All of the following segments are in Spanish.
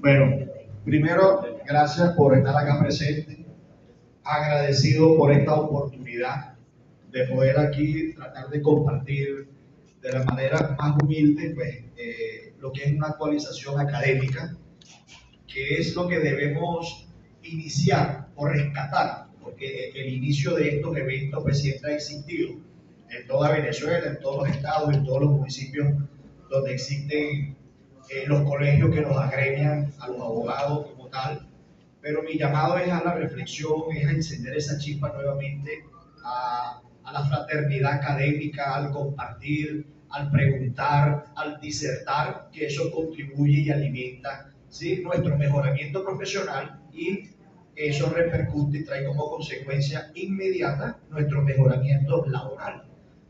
Bueno, primero, gracias por estar acá presente. Agradecido por esta oportunidad de poder aquí tratar de compartir de la manera más humilde, pues, lo que es una actualización académica, que es lo que debemos iniciar o rescatar, porque el inicio de estos eventos pues siempre ha existido en toda Venezuela, en todos los estados, en todos los municipios donde existen los colegios que nos agremian a los abogados como tal, pero mi llamado es a la reflexión, es a encender esa chispa nuevamente, a la fraternidad académica, al compartir, al preguntar, al disertar, que eso contribuye y alimenta, ¿sí?, nuestro mejoramiento profesional, y eso repercute y trae como consecuencia inmediata nuestro mejoramiento laboral.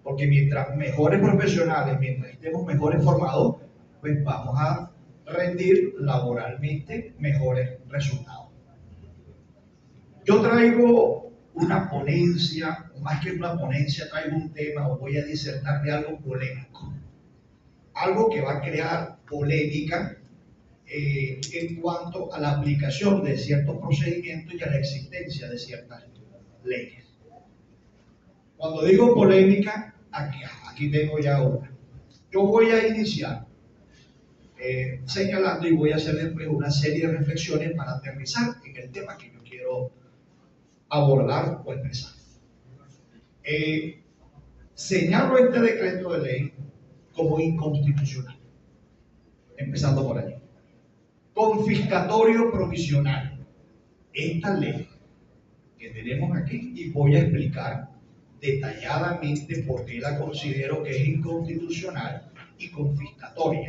Porque mientras mejores profesionales, mientras estemos mejores formados, pues vamos a rendir laboralmente mejores resultados. Yo traigo una ponencia, o más que una ponencia, traigo un tema, o voy a disertar de algo polémico. Algo que va a crear polémica en cuanto a la aplicación de ciertos procedimientos y a la existencia de ciertas leyes. Cuando digo polémica, aquí tengo ya una. Yo voy a iniciar señalando y voy a hacer después una serie de reflexiones para aterrizar en el tema que yo quiero abordar o expresar. Señalo este decreto de ley como inconstitucional, empezando por allí. Confiscatorio provisional. Esta ley que tenemos aquí, y voy a explicar detalladamente por qué la considero que es inconstitucional y confiscatoria.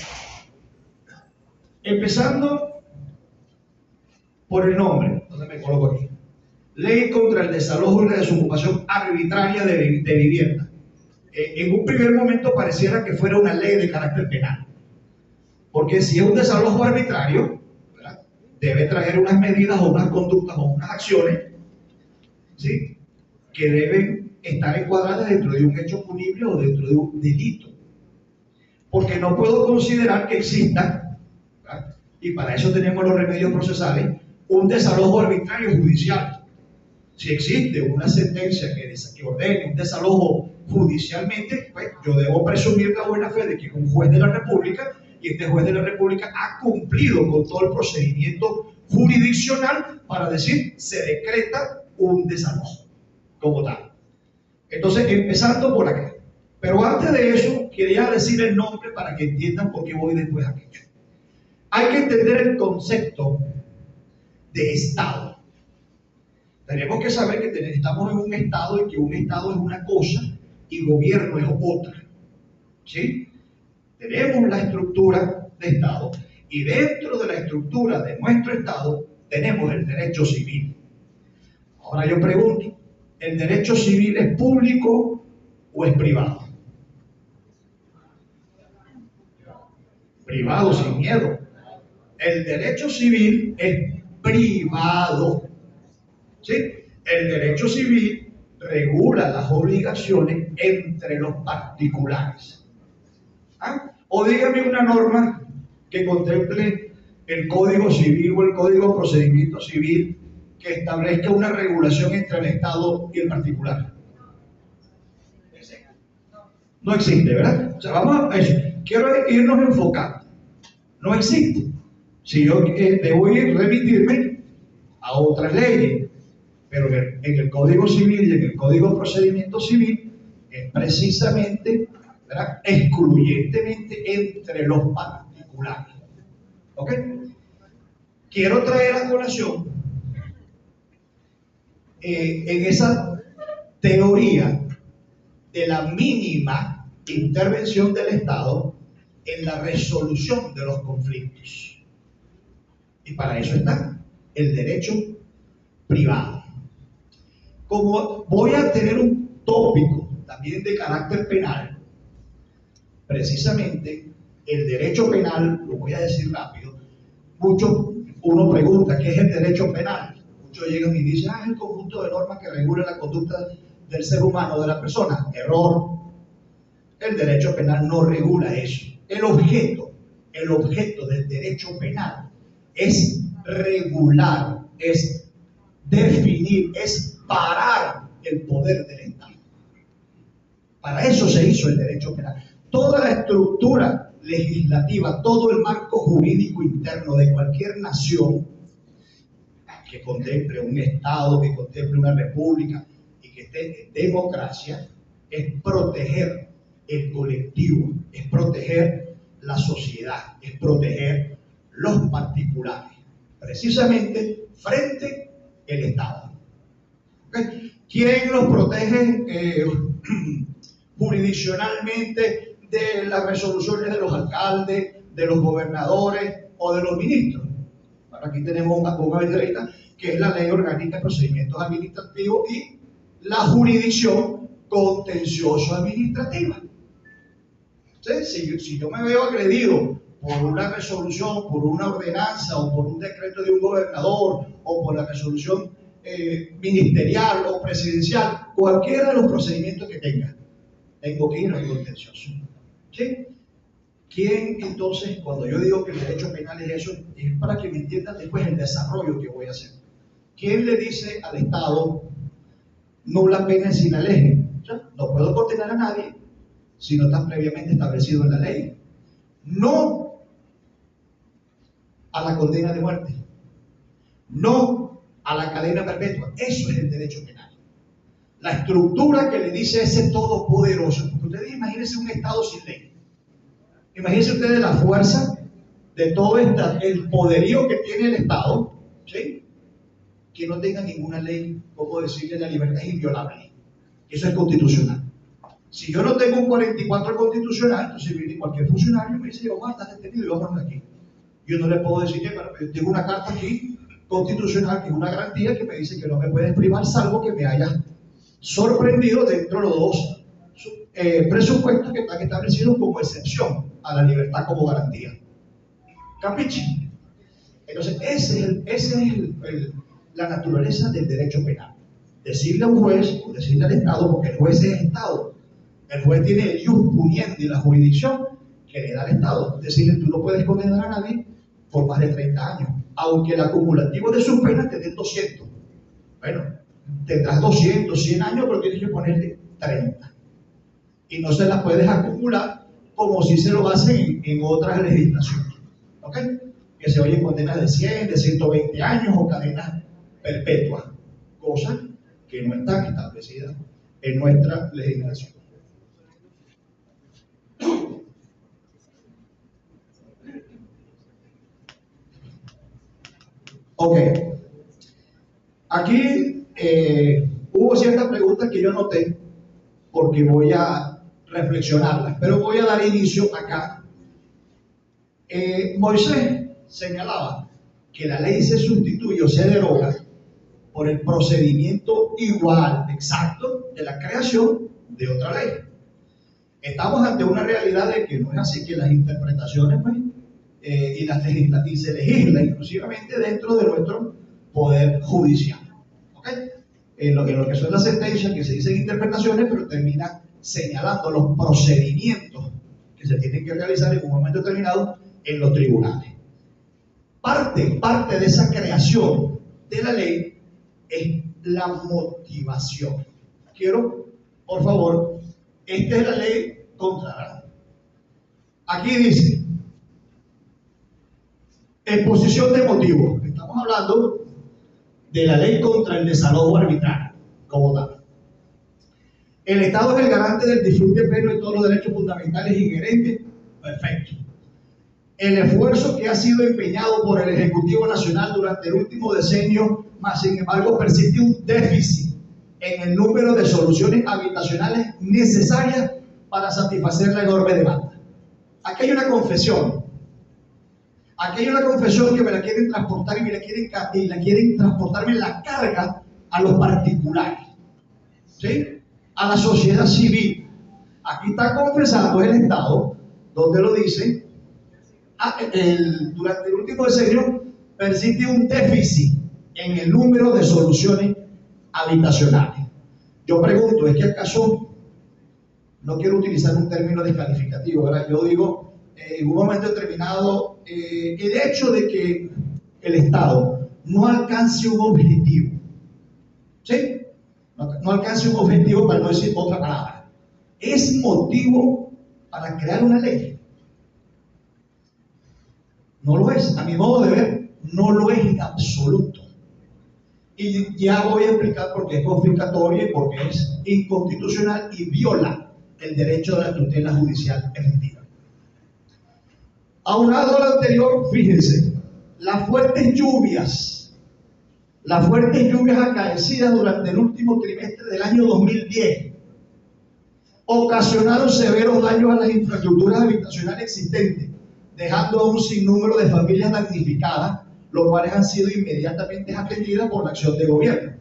Empezando por el nombre, entonces me coloco aquí. Ley contra el desalojo y la desocupación arbitraria de vivienda. En un primer momento pareciera que fuera una ley de carácter penal, porque si es un desalojo arbitrario, ¿verdad?, debe traer unas medidas o unas conductas o unas acciones, ¿sí?, que deben estar encuadradas dentro de un hecho punible o dentro de un delito. Porque no puedo considerar que exista, ¿verdad?, y para eso tenemos los remedios procesales, un desalojo arbitrario judicial. Si existe una sentencia que ordene un desalojo judicialmente, pues yo debo presumir la buena fe de que es un juez de la República, y este juez de la República ha cumplido con todo el procedimiento jurisdiccional para decir se decreta un desalojo como tal. Entonces, empezando por acá. Pero antes de eso, quería decir el nombre para que entiendan por qué voy después a aquello. Hay que entender el concepto de Estado. Tenemos que saber que estamos en un Estado y que un Estado es una cosa y gobierno es otra, ¿sí? Tenemos la estructura de Estado, y dentro de la estructura de nuestro Estado tenemos el derecho civil. Ahora yo pregunto, ¿el derecho civil es público o es privado? Privado, sin miedo. El derecho civil es privado, ¿sí? El derecho civil regula las obligaciones entre los particulares. ¿Ah? O dígame una norma que contemple el Código Civil o el Código de Procedimiento Civil que establezca una regulación entre el Estado y el particular. No existe, ¿verdad? O sea, vamos a eso. Quiero irnos enfocando. No existe. Si yo debo remitirme a otras leyes, pero en el Código Civil y en el Código de Procedimiento Civil es precisamente, ¿verdad?, excluyentemente entre los particulares. ¿Ok? Quiero traer a colación en esa teoría de la mínima intervención del Estado en la resolución de los conflictos. Y para eso está el derecho privado. Como voy a tener un tópico también de carácter penal, precisamente el derecho penal, lo voy a decir rápido, uno pregunta, ¿qué es el derecho penal? Muchos llegan y dicen, es el conjunto de normas que regula la conducta del ser humano, de la persona. Error. El derecho penal no regula eso. El objeto del derecho penal es regular, es definir, es parar el poder del Estado. Para eso se hizo el derecho penal. Toda la estructura legislativa, todo el marco jurídico interno de cualquier nación que contemple un Estado, que contemple una república y que esté en democracia, es proteger el colectivo, es proteger la sociedad, es proteger los particulares, precisamente frente al Estado. ¿Okay? ¿Quién los protege jurisdiccionalmente de las resoluciones de los alcaldes, de los gobernadores o de los ministros? Bueno, aquí tenemos una ventanita que es la Ley Orgánica de Procedimientos Administrativos y la jurisdicción contencioso-administrativa. Entonces, si yo me veo agredido por una resolución, por una ordenanza o por un decreto de un gobernador o por la resolución ministerial o presidencial, cualquiera de los procedimientos que tenga, tengo que ir al contencioso. ¿Sí? ¿Quién entonces, cuando yo digo que el derecho penal es eso, es para que me entiendan después el desarrollo que voy a hacer? ¿Quién le dice al Estado nula pena sin la ley? O sea, no puedo condenar a nadie si no está previamente establecido en la ley. No a la condena de muerte, no a la cadena perpetua. Eso es el derecho penal. La estructura que le dice a ese todopoderoso, porque ustedes imagínense un Estado sin ley. Imagínense ustedes la fuerza de todo el poderío que tiene el Estado, ¿sí? Que no tenga ninguna ley, como decirle, la libertad es inviolable. Eso es constitucional. Si yo no tengo un 44 constitucional, entonces viene cualquier funcionario y me dice, Omar, estás detenido y vámonos de aquí. Yo no le puedo decir que pero tengo una carta aquí constitucional, que es una garantía que me dice que no me puedes privar, salvo que me haya sorprendido dentro de los dos presupuestos que están establecidos como excepción a la libertad como garantía. ¿Capichi? Entonces, esa es la naturaleza del derecho penal. Decirle a un juez o decirle al Estado, porque el juez es el Estado, el juez tiene el ius puniendi, la jurisdicción que le da al Estado. Decirle, tú no puedes condenar a nadie por más de 30 años, aunque el acumulativo de sus penas te den 200. Bueno, tendrás 200, 100 años, pero tienes que ponerle 30. Y no se las puedes acumular como si se lo hacen en otras legislaciones. ¿Ok? Que se oyen condenas de 100, de 120 años o cadenas perpetuas, cosas que no están establecidas en nuestra legislación. Ok, aquí hubo ciertas preguntas que yo noté porque voy a reflexionarlas, pero voy a dar inicio acá. Moisés señalaba que la ley se sustituye o se deroga por el procedimiento igual, exacto, de la creación de otra ley. Estamos ante una realidad de que no es así, que las interpretaciones pues, y se legisla inclusivamente dentro de nuestro poder judicial. ¿Okay? En lo que son las sentencias, que se dicen interpretaciones, pero termina señalando los procedimientos que se tienen que realizar en un momento determinado en los tribunales. Parte de esa creación de la ley es la motivación. Quiero, por favor, esta es la ley contra. Aquí dice, exposición de motivos. Estamos hablando de la ley contra el desalojo arbitrario, como tal. El Estado es el garante del disfrute pleno de todos los derechos fundamentales inherentes. Perfecto. El esfuerzo que ha sido empeñado por el Ejecutivo Nacional durante el último decenio, más sin embargo persiste un déficit en el número de soluciones habitacionales necesarias para satisfacer la enorme demanda. Aquí hay una confesión. Aquí hay una confesión que me la quieren transportar y la quieren transportarme la carga a los particulares, ¿sí? A la sociedad civil. Aquí está confesando el Estado, donde lo dice, durante el último decenio persiste un déficit en el número de soluciones habitacionales. Yo pregunto, ¿es que acaso, no quiero utilizar un término descalificativo, ¿verdad? Yo digo, en un momento determinado, el hecho de que el Estado no alcance un objetivo, ¿sí? No alcance un objetivo, para no decir otra palabra, ¿es motivo para crear una ley? No lo es, a mi modo de ver, no lo es en absoluto. Y ya voy a explicar por qué es confiscatorio y por qué es inconstitucional y viola el derecho de la tutela judicial efectiva. Aunado a lo anterior, fíjense, las fuertes lluvias acaecidas durante el último trimestre del año 2010 ocasionaron severos daños a las infraestructuras habitacionales existentes, dejando a un sinnúmero de familias damnificadas, los cuales han sido inmediatamente atendidas por la acción de gobierno.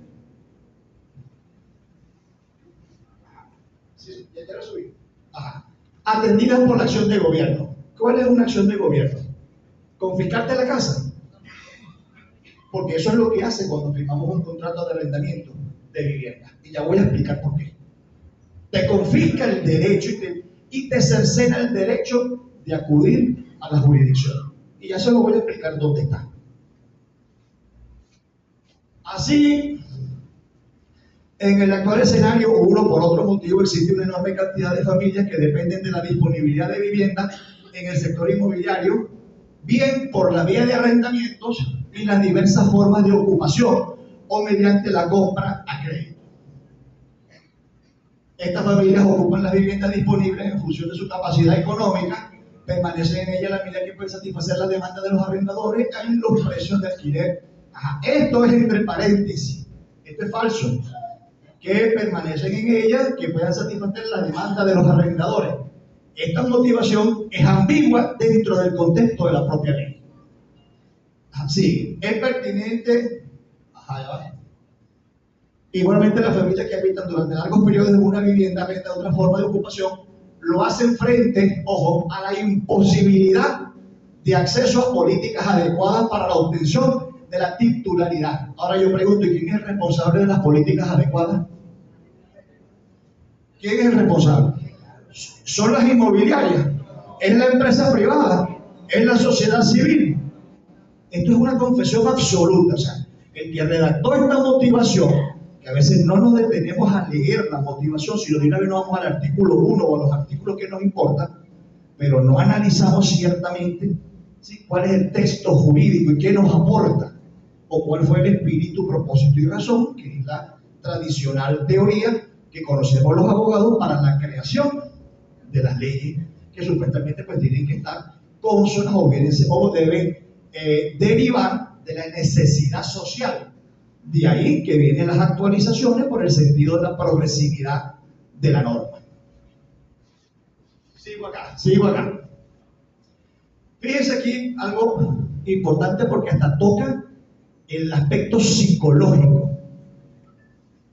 ¿Sí? ¿Ya quiero subir? Ajá. Atendidas por la acción de gobierno. ¿Cuál es una acción de gobierno? ¿Confiscarte la casa? Porque eso es lo que hace cuando firmamos un contrato de arrendamiento de vivienda. Y ya voy a explicar por qué. Te confisca el derecho y te cercena el derecho de acudir a la jurisdicción. Y ya se lo voy a explicar dónde está. Así, en el actual escenario, uno por otro motivo, existe una enorme cantidad de familias que dependen de la disponibilidad de vivienda en el sector inmobiliario, bien por la vía de arrendamientos y las diversas formas de ocupación o mediante la compra a crédito. Estas familias ocupan las viviendas disponibles en función de su capacidad económica, permanecen en ellas a la medida que pueden satisfacer las demandas de los arrendadores en los precios de alquiler. Ajá. Esto es entre paréntesis, esto es falso, que permanecen en ellas, que puedan satisfacer la demanda de los arrendadores. Esta motivación es ambigua dentro del contexto de la propia ley. Así, es pertinente. Ajá, ya va. Igualmente, las familias que habitan durante largos periodos en una vivienda de otra forma de ocupación lo hacen frente, ojo, a la imposibilidad de acceso a políticas adecuadas para la obtención de la titularidad. Ahora yo pregunto, ¿y quién es el responsable de las políticas adecuadas? ¿Quién es el responsable? ¿Son las inmobiliarias? ¿Es la empresa privada? ¿Es la sociedad civil? Esto es una confesión absoluta. O sea, el que redactó esta motivación, que a veces no nos detenemos a leer la motivación, sino de una vez nos vamos al artículo 1 o a los artículos que nos importan, pero no analizamos ciertamente, ¿sí?, cuál es el texto jurídico y qué nos aporta, o cuál fue el espíritu, propósito y razón, que es la tradicional teoría que conocemos los abogados para la creación de las leyes, que supuestamente pues tienen que estar consonas o deben derivar de la necesidad social. De ahí que vienen las actualizaciones por el sentido de la progresividad de la norma. Sigo acá. Fíjense aquí algo importante porque hasta toca el aspecto psicológico.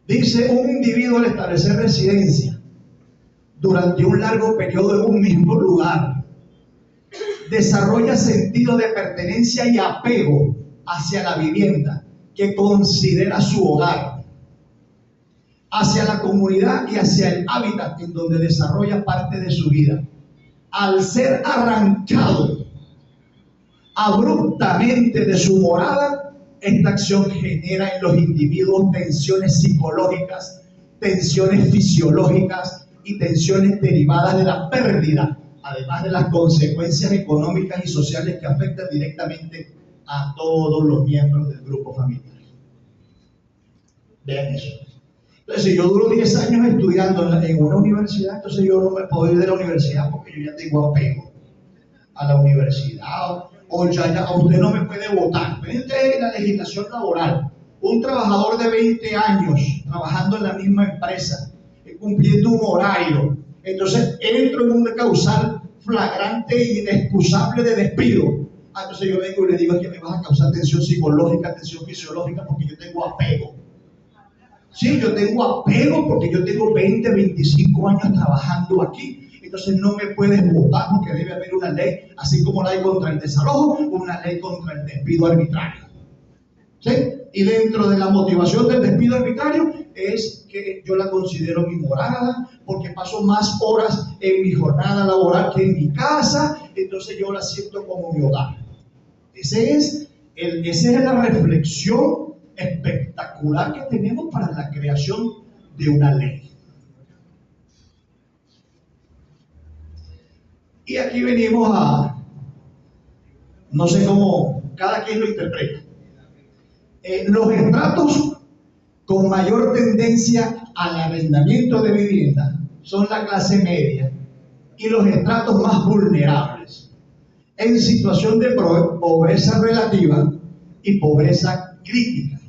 Dice, un individuo al establecer residencia durante un largo periodo en un mismo lugar desarrolla sentido de pertenencia y apego hacia la vivienda que considera su hogar, hacia la comunidad y hacia el hábitat en donde desarrolla parte de su vida. Al ser arrancado abruptamente de su morada, esta acción genera en los individuos tensiones psicológicas, tensiones fisiológicas y tensiones derivadas de la pérdida, además de las consecuencias económicas y sociales que afectan directamente a todos los miembros del grupo familiar. Vean eso. Entonces, si yo duro 10 años estudiando en una universidad, entonces yo no me puedo ir de la universidad porque yo ya tengo apego a la universidad, o ya usted no me puede votar. Ven ustedes la legislación laboral. Un trabajador de 20 años trabajando en la misma empresa, cumpliendo un horario, entonces entro en una causal flagrante e inexcusable de despido. Entonces yo vengo y le digo que me vas a causar tensión psicológica, tensión fisiológica, porque yo tengo apego. Sí, yo tengo apego porque yo tengo 20, 25 años trabajando aquí. Entonces no me puedes votar porque debe haber una ley, así como la hay contra el desalojo, una ley contra el despido arbitrario. ¿Sí? Y dentro de la motivación del despido arbitrario es que yo la considero mi morada, porque paso más horas en mi jornada laboral que en mi casa, entonces yo la siento como mi hogar. Ese es Esa es la reflexión espectacular que tenemos para la creación de una ley. Y aquí venimos a, no sé cómo cada quien lo interpreta, los estratos con mayor tendencia al arrendamiento de vivienda son la clase media y los estratos más vulnerables, en situación de pobreza relativa y pobreza crítica.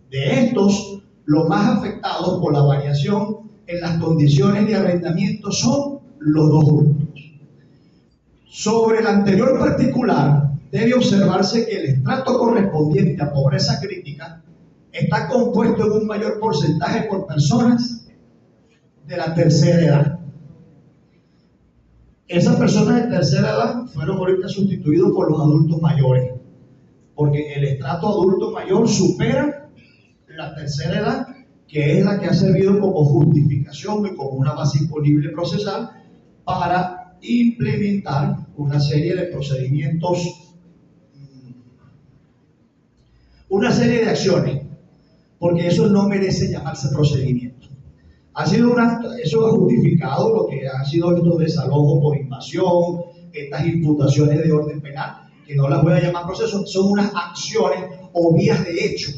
De estos, los más afectados por la variación en las condiciones de arrendamiento son los dos grupos. Sobre el anterior particular, debe observarse que el estrato correspondiente a pobreza crítica está compuesto en un mayor porcentaje por personas de la tercera edad. Esas personas de tercera edad fueron ahorita sustituidos por los adultos mayores, porque el estrato adulto mayor supera la tercera edad, que es la que ha servido como justificación y como una base imponible procesal para implementar una serie de procedimientos, una serie de acciones, porque eso no merece llamarse procedimiento. Eso ha justificado lo que han sido estos desalojos por invasión, estas imputaciones de orden penal, que no las voy a llamar procesos, son unas acciones o vías de hecho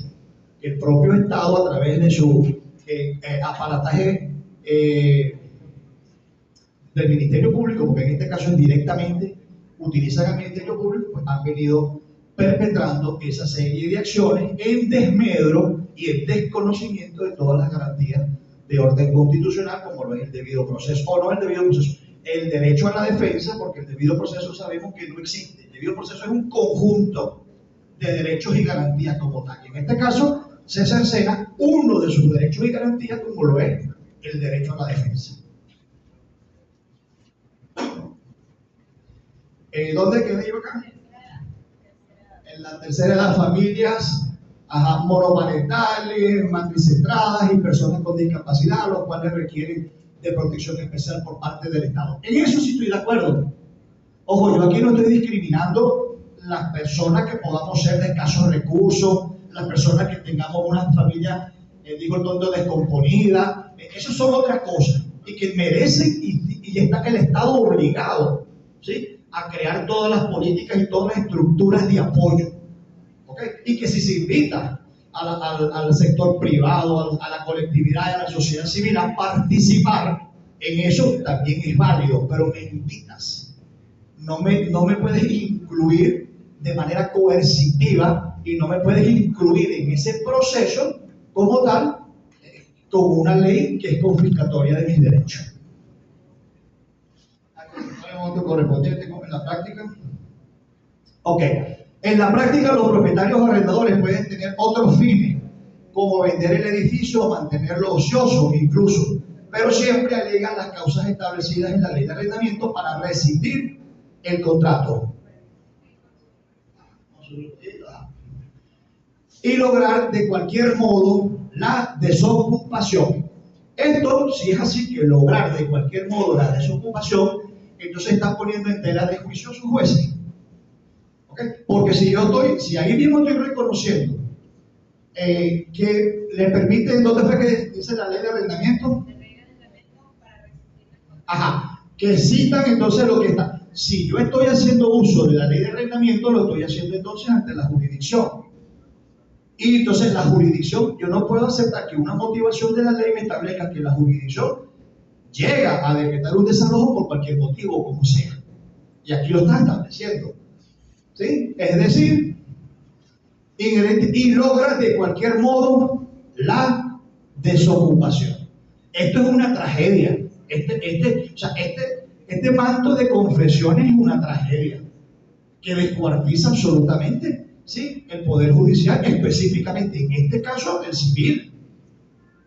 que el propio Estado, a través de su aparataje del Ministerio Público, porque en este caso es directamente, utilizan al Ministerio Público, pues han venido perpetrando esa serie de acciones en desmedro y en desconocimiento de todas las garantías de orden constitucional, como lo es el debido proceso, o no el debido proceso, el derecho a la defensa, porque el debido proceso sabemos que no existe. El debido proceso es un conjunto de derechos y garantías como tal. Y en este caso, se cercena uno de sus derechos y garantías, como lo es el derecho a la defensa. ¿Dónde quedé yo acá? En la tercera edad, familias monoparentales, matricentradas y personas con discapacidad, los cuales requieren de protección especial por parte del Estado. En eso sí estoy de acuerdo. Ojo, yo aquí no estoy discriminando las personas que podamos ser de escasos recursos, las personas que tengamos una familia, digo el tonto, descomponida, eso son otras cosas, y que merecen y está el Estado obligado, ¿sí?, a crear todas las políticas y todas las estructuras de apoyo. ¿Okay? Y que si se invita al sector privado, a la colectividad y a la sociedad civil a participar en eso, también es válido, pero me invitas. No me puedes incluir de manera coercitiva y no me puedes incluir en ese proceso como tal, como una ley que es confiscatoria de mis derechos. Otro correspondiente en la práctica. Ok. En la práctica, los propietarios o arrendadores pueden tener otros fines, como vender el edificio o mantenerlo ocioso incluso, pero siempre alegan las causas establecidas en la ley de arrendamiento para rescindir el contrato y lograr de cualquier modo la desocupación. Esto, si es así, que lograr de cualquier modo la desocupación, entonces están poniendo en tela de juicio a sus jueces. ¿Okay? Porque si ahí mismo estoy reconociendo que le permiten, ¿dónde fue que dice la ley de arrendamiento? Ajá, que citan entonces lo que está. Si yo estoy haciendo uso de la ley de arrendamiento, lo estoy haciendo entonces ante la jurisdicción. Y entonces la jurisdicción, yo no puedo aceptar que una motivación de la ley me establezca que la jurisdicción llega a decretar un desalojo por cualquier motivo, como sea. Y aquí lo está estableciendo. ¿Sí? Es decir, inherente, y logra de cualquier modo la desocupación. Esto es una tragedia. Este manto de confesiones es una tragedia que descuartiza absolutamente, ¿sí?, el Poder Judicial, específicamente en este caso el civil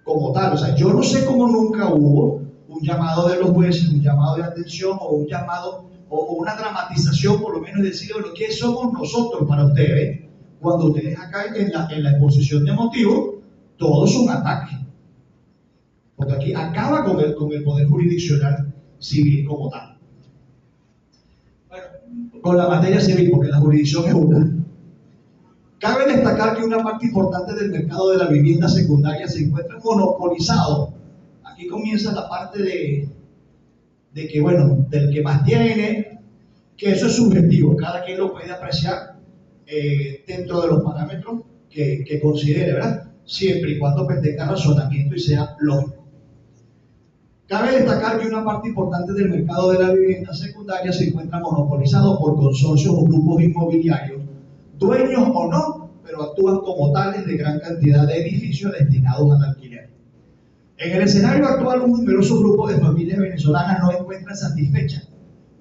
como tal. O sea, yo no sé cómo nunca hubo un llamado de los jueces, un llamado de atención o un llamado o una dramatización, por lo menos decir, bueno, ¿qué somos nosotros para ustedes? Cuando ustedes acá en la exposición de motivos, todo es un ataque. Porque aquí acaba con el Poder Jurisdiccional civil como tal. Bueno, con la materia civil, porque la jurisdicción es una. Cabe destacar que una parte importante del mercado de la vivienda secundaria se encuentra monopolizado. Aquí comienza la parte de que, bueno, del que más tiene, que eso es subjetivo, cada quien lo puede apreciar dentro de los parámetros que considere, ¿verdad? Siempre y cuando pues, tenga razonamiento y sea lógico. Cabe destacar que una parte importante del mercado de la vivienda secundaria se encuentra monopolizado por consorcios o grupos inmobiliarios, dueños o no, pero actúan como tales de gran cantidad de edificios destinados al alquiler. En el escenario actual, un numeroso grupo de familias venezolanas no encuentran satisfecha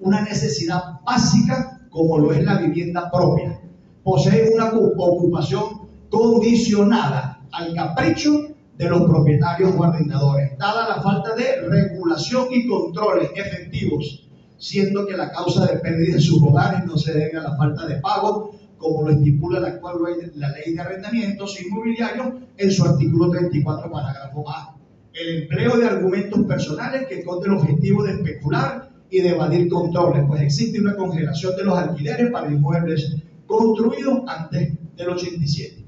una necesidad básica como lo es la vivienda propia. Poseen una ocupación condicionada al capricho de los propietarios o arrendadores, dada la falta de regulación y controles efectivos, siendo que la causa de pérdida de sus hogares no se debe a la falta de pago, como lo estipula la actual la Ley de Arrendamientos Inmobiliarios en su artículo 34, parágrafo A. El empleo de argumentos personales que esconde el objetivo de especular y de evadir controles, pues existe una congelación de los alquileres para inmuebles construidos antes del 87.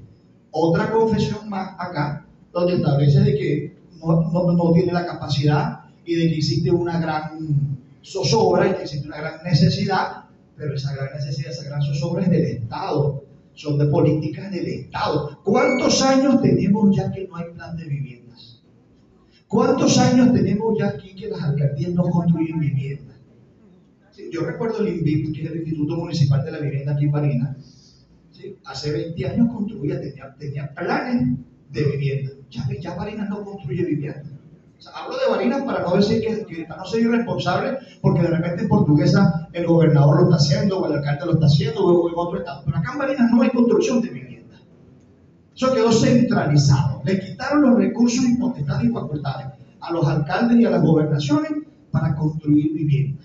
Otra confesión más acá, donde establece de que no tiene la capacidad y de que existe una gran zozobra y que existe una gran necesidad, pero esa gran necesidad, esa gran zozobra es del Estado, son de políticas del Estado. ¿Cuántos años tenemos ya que no hay plan de viviendas? ¿Cuántos años tenemos ya aquí que las alcaldías no construyen viviendas? Sí, yo recuerdo el INVIP, que es el Instituto Municipal de la Vivienda aquí en Barinas, ¿sí? Hace 20 años construía, tenía planes de vivienda. Ya Barinas no construye vivienda. O sea, hablo de Barinas para no decir que para no ser irresponsable, porque de repente en Portuguesa el gobernador lo está haciendo, o el alcalde lo está haciendo, o en otro estado. Pero acá en Barinas no hay construcción de vivienda. Eso quedó centralizado. Le quitaron los recursos y potestades y facultades a los alcaldes y a las gobernaciones para construir vivienda.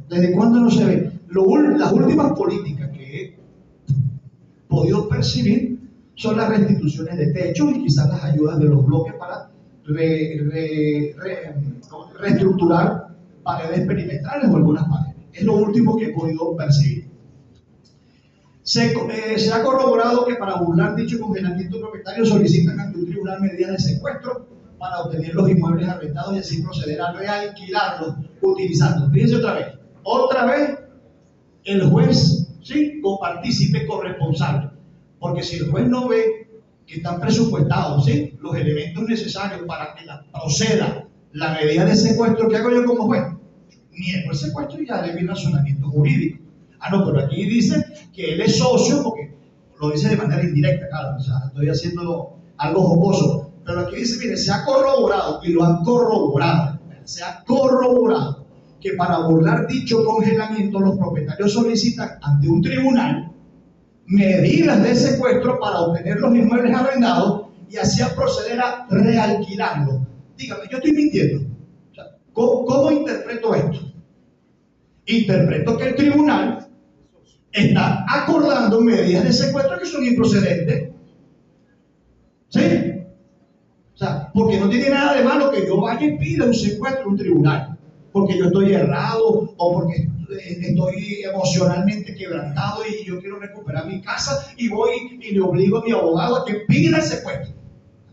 ¿Desde cuándo no se ve? Las últimas políticas que he podido percibir son las restituciones de techos y quizás las ayudas de los bloques para reestructurar paredes perimetrales o algunas paredes. Es lo último que he podido percibir. Se ha corroborado que para burlar dicho congelamiento propietario solicitan ante un tribunal medidas de secuestro para obtener los inmuebles arrendados y así proceder a realquilarlos utilizando. Fíjense otra vez el juez, ¿sí? Copartícipe, corresponsable. Porque si el juez no ve que están presupuestados, ¿sí?, los elementos necesarios para que proceda la medida de secuestro, ¿qué hago yo como juez? Niego el secuestro y ya haré mi razonamiento jurídico. Ah, no, pero aquí dice que él es socio, porque lo dice de manera indirecta, claro, o sea, estoy haciendo algo jocoso, pero aquí dice, mire, se ha corroborado, y lo han corroborado, se ha corroborado que para burlar dicho congelamiento los propietarios solicitan ante un tribunal medidas de secuestro para obtener los inmuebles arrendados y así a proceder a realquilarlos. Dígame, yo estoy mintiendo. O sea, ¿cómo interpreto esto? Interpreto que el tribunal está acordando medidas de secuestro que son improcedentes. ¿Sí? O sea, porque no tiene nada de malo que yo vaya y pida un secuestro a un tribunal, porque yo estoy errado o porque estoy emocionalmente quebrantado y yo quiero recuperar mi casa y voy y le obligo a mi abogado a que pida el secuestro.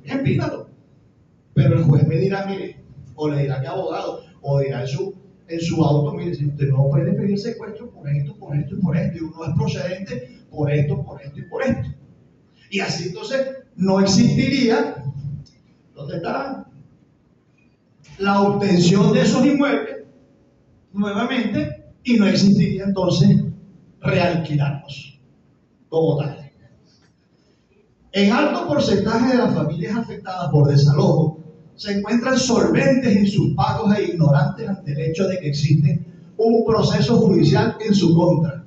Bien, pídalo. Pero el juez me dirá, mire, o le dirá a mi abogado, o dirá en su auto, mire, si usted no puede pedir secuestro por esto, por esto y por esto, y uno es procedente por esto, por esto y por esto. Y así entonces no existiría, ¿dónde está la obtención de esos inmuebles nuevamente? Y no existiría entonces realquilarlos como tal. En alto porcentaje de las familias afectadas por desalojo se encuentran solventes en sus pagos e ignorantes ante el hecho de que existe un proceso judicial en su contra.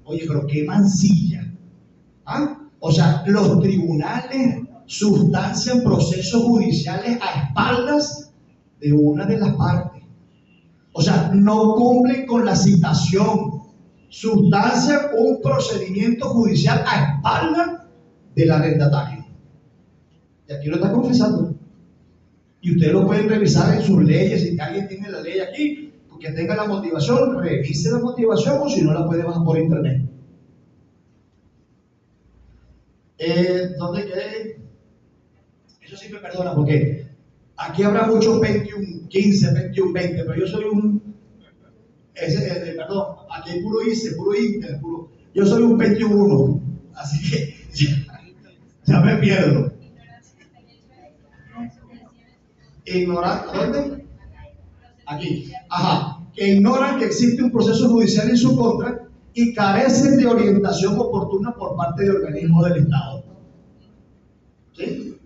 Oye, pero qué mancilla. ¿Ah? O sea, los tribunales sustancian procesos judiciales a espaldas de una de las partes. O sea, no cumplen con la citación, sustancian un procedimiento judicial a espaldas del arrendatario. Y aquí lo está confesando. Y ustedes lo pueden revisar en sus leyes. Si alguien tiene la ley aquí, que tenga la motivación, revise la motivación, o si no la puede bajar por internet. ¿Dónde quedé? Eso sí me perdona, porque aquí habrá muchos 21, 15, 21, 20, pero yo soy perdón, aquí hay puro ICE, puro Inter, yo soy un 21, así que ya me pierdo. Ignorar, ¿dónde? Aquí, ajá, que ignoran que existe un proceso judicial en su contra y carecen de orientación oportuna por parte de organismos del Estado. ¿Sí?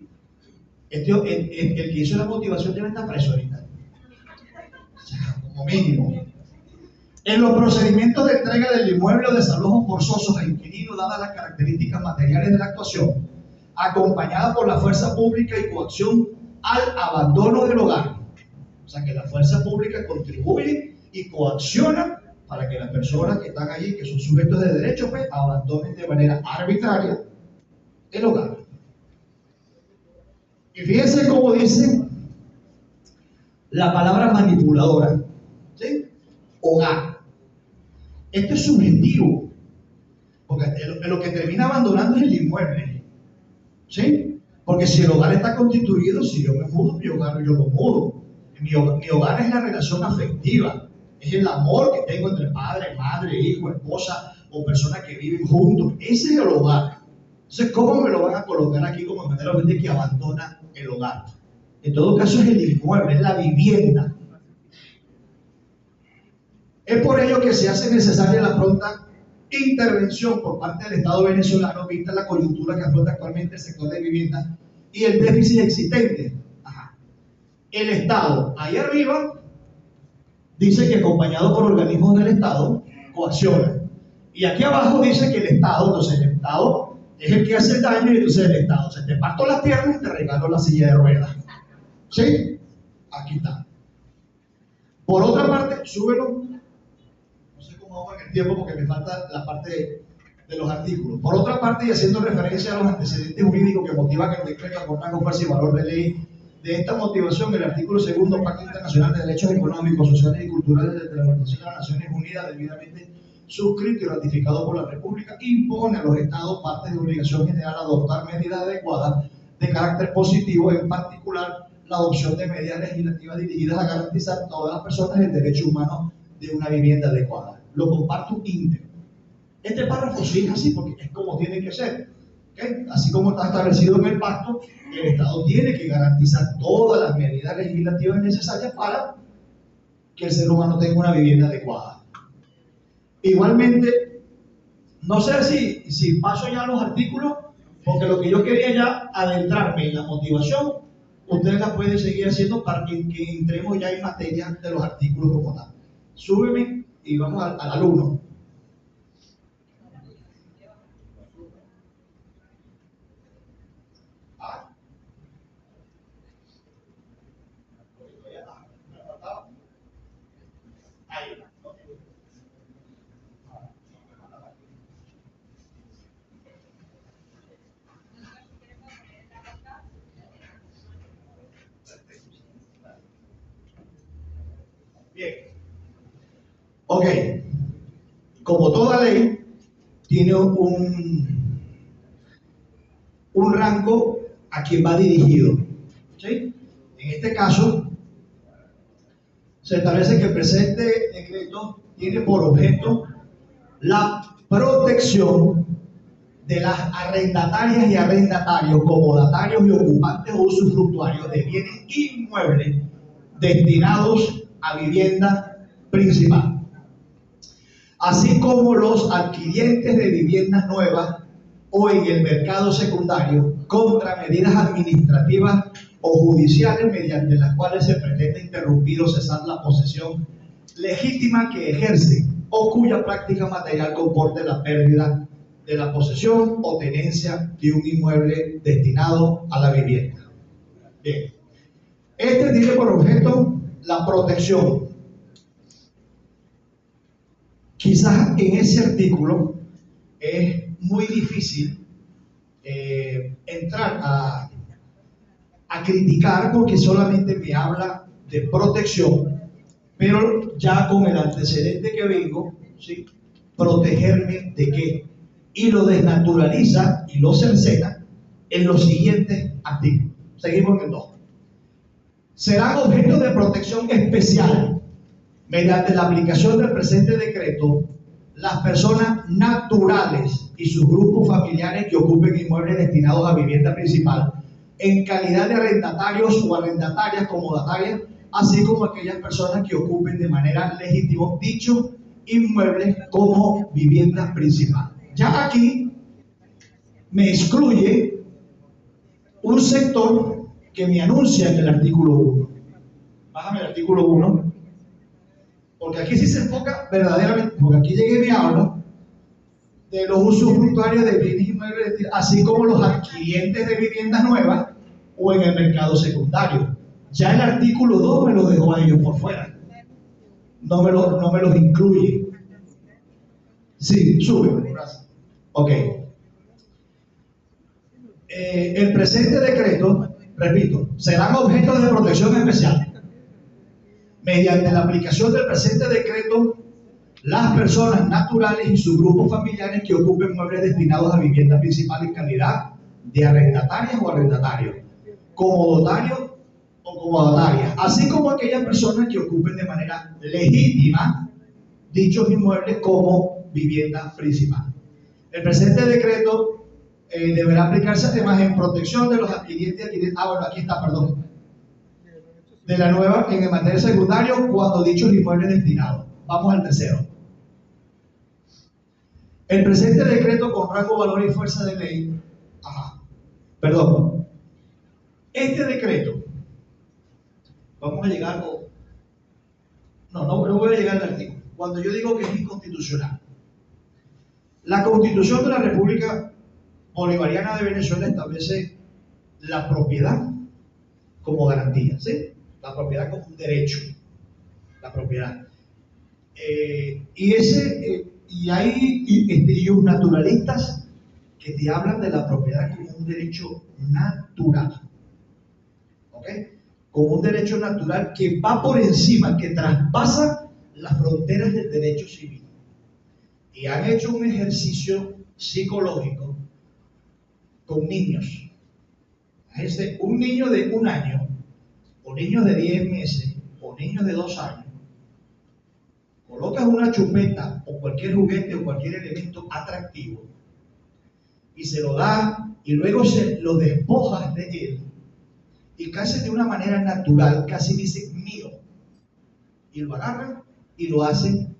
El que hizo la motivación debe estar preso ahorita. O sea, como mínimo. En los procedimientos de entrega del inmueble o desalojo forzosos al inquilino, dadas las características materiales de la actuación, acompañada por la fuerza pública y coacción al abandono del hogar. O sea que la fuerza pública contribuye y coacciona para que las personas que están allí, que son sujetos de derecho, pues abandonen de manera arbitraria el hogar. Y fíjense cómo dice la palabra manipuladora, ¿sí? Hogar. Esto es subjetivo, porque lo que termina abandonando es el inmueble, ¿sí? Porque si el hogar está constituido, si yo me mudo, mi hogar yo lo mudo. Mi hogar es la relación afectiva, es el amor que tengo entre padre, madre, hijo, esposa o personas que viven juntos. Ese es el hogar. Entonces, ¿cómo me lo van a colocar aquí como manera de que abandona el hogar? En todo caso, es el inmueble, es la vivienda. Es por ello que se hace necesaria la pronta intervención por parte del Estado venezolano, vista la coyuntura que afronta actualmente el sector de vivienda y el déficit existente. El Estado, ahí arriba, dice que acompañado por organismos del Estado, coacciona. Y aquí abajo dice que el Estado, entonces el Estado es el que hace el daño y entonces el Estado, o sea, te parto las piernas y te regalo la silla de ruedas. ¿Sí? Aquí está. Por otra parte, súbelo. No sé cómo hago en el tiempo porque me falta la parte de los artículos. Por otra parte, y haciendo referencia a los antecedentes jurídicos que motivan que el decreto aporta con fuerza y valor de ley. De esta motivación, el artículo 2, Pacto Internacional de Derechos Económicos, Sociales y Culturales de la Organización de las Naciones Unidas, debidamente suscrito y ratificado por la República, impone a los Estados partes de obligación general a adoptar medidas adecuadas de carácter positivo, en particular la adopción de medidas legislativas dirigidas a garantizar a todas las personas el derecho humano de una vivienda adecuada. Lo comparto íntegro. Este párrafo sí es así porque es como tiene que ser. ¿Okay? Así como está establecido en el pacto, el Estado tiene que garantizar todas las medidas legislativas necesarias para que el ser humano tenga una vivienda adecuada. Igualmente, no sé si paso ya a los artículos, porque lo que yo quería ya adentrarme en la motivación, ustedes la pueden seguir haciendo para que entremos ya en materia de los artículos como tal. Súbeme y vamos al 1. Bien. Ok. Como toda ley, tiene un rango a quien va dirigido. ¿Sí? En este caso, se establece que el presente decreto tiene por objeto la protección de las arrendatarias y arrendatarios, comodatarios y ocupantes o usufructuarios de bienes inmuebles destinados a vivienda principal, así como los adquirientes de viviendas nuevas o en el mercado secundario contra medidas administrativas o judiciales mediante las cuales se pretende interrumpir o cesar la posesión legítima que ejercen o cuya práctica material comporte la pérdida de la posesión o tenencia de un inmueble destinado a la vivienda. Bien, este tiene por objeto la protección. Quizás en ese artículo es muy difícil entrar a criticar porque solamente me habla de protección, pero ya con el antecedente que vengo, ¿sí? ¿Protegerme de qué? y lo desnaturaliza y lo cercena en los siguientes artículos. Seguimos en el 2. Serán objeto de protección especial mediante la aplicación del presente decreto las personas naturales y sus grupos familiares que ocupen inmuebles destinados a vivienda principal en calidad de arrendatarios o arrendatarias comodatarias, así como aquellas personas que ocupen de manera legítima dichos inmuebles como vivienda principal. Ya aquí me excluye un sector que me anuncia en el artículo 1. Bájame el artículo 1, porque aquí sí se enfoca verdaderamente, porque aquí llegué y me habla de los usufructuarios de bienes inmuebles, así como los adquirientes de viviendas nuevas o en el mercado secundario. Ya el artículo 2 me lo dejó a ellos por fuera. No me los incluye. Sí, sube. Ok. El presente decreto, repito, serán objetos de protección especial. Mediante la aplicación del presente decreto, las personas naturales y sus grupos familiares que ocupen muebles destinados a vivienda principal en calidad de arrendatarias o arrendatarios, comodotarios o comodatarias, así como aquellas personas que ocupen de manera legítima dichos inmuebles como vivienda principal. El presente decreto deberá aplicarse además en protección de los adquirientes. Bueno, aquí está, perdón. De la nueva en el material secundario cuando dichos inmuebles destinados. Vamos al tercero. El presente decreto con rango, valor y fuerza de ley. Este decreto, vamos a llegar, no voy a llegar al artículo. Cuando yo digo que es inconstitucional, la Constitución de la República Bolivariana de Venezuela establece la propiedad como garantía, ¿sí? La propiedad como un derecho, la propiedad. Y hay los naturalistas que te hablan de la propiedad como un derecho natural, ¿ok? Como un derecho natural que va por encima, que traspasa las fronteras del derecho civil. Y han hecho un ejercicio psicológico con niños. Un niño de 1 año, o niños de 10 meses, o niños de 2 años, colocas una chupeta o cualquier juguete o cualquier elemento atractivo y se lo das y luego se lo despojas de él y casi de una manera natural, casi dice mío, y lo agarran y lo hacen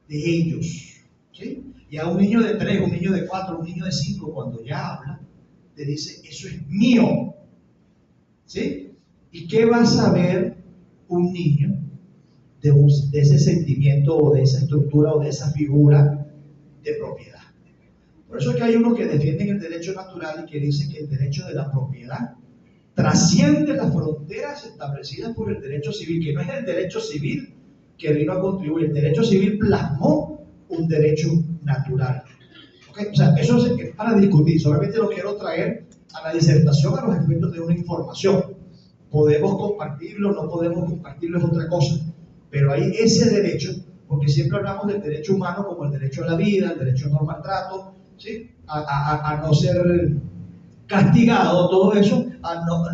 de ellos, ¿sí? Y a un niño de 3, un niño de 4, un niño de 5, cuando ya habla, te dice, eso es mío, ¿sí? ¿Y qué va a saber un niño de ese sentimiento o de esa estructura o de esa figura de propiedad? Por eso es que hay unos que defienden el derecho natural y que dicen que el derecho de la propiedad trasciende las fronteras establecidas por el derecho civil, que no es el derecho civil que vino a contribuir. El derecho civil plasmó un derecho natural. ¿Okay? O sea, eso es para discutir. Solamente lo quiero traer a la disertación a los efectos de una información. Podemos compartirlo, no podemos compartirlo, es otra cosa. Pero hay ese derecho, porque siempre hablamos del derecho humano como el derecho a la vida, el derecho a no maltrato, ¿sí? A no ser castigado, todo eso,